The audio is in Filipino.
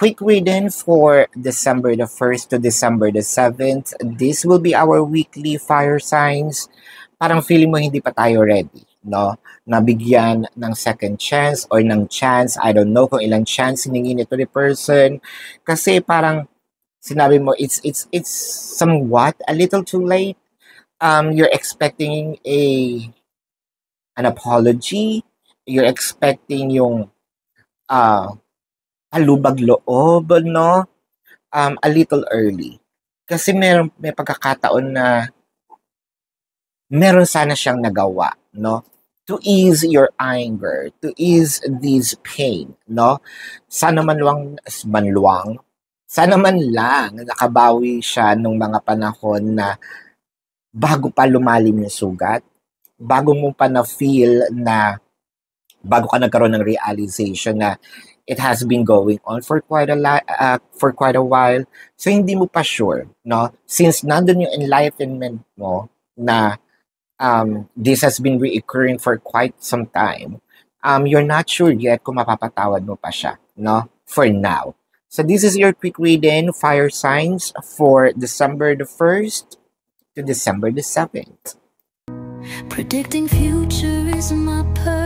quick reading for December the 1st to December the 7th. This will be our weekly fire signs. Parang feeling mo hindi pa tayo ready, no? Nabigyan ng second chance or ng chance. I don't know kung ilang chance hiningi nito ni person. Kasi parang sinabi mo, it's somewhat a little too late. You're expecting an apology. You're expecting yung halubag loob, no? A little early. Kasi may pagkakataon na meron sana siyang nagawa, no? To ease your anger, to ease this pain, no? Sana sana man lang nakabawi siya nung mga panahon na bago pa lumalim yung sugat, bago mo pa na-feel na, bago ka nagkaroon ng realization na it has been going on for quite a while. So hindi mo pa sure, no? Since nandun yung enlightenment mo na this has been reoccurring for quite some time, you're not sure yet kung mapapatawad mo pa siya, no? For now. So this is your quick reading, fire signs for December the 1st to December the 7th. Predicting future is my purpose.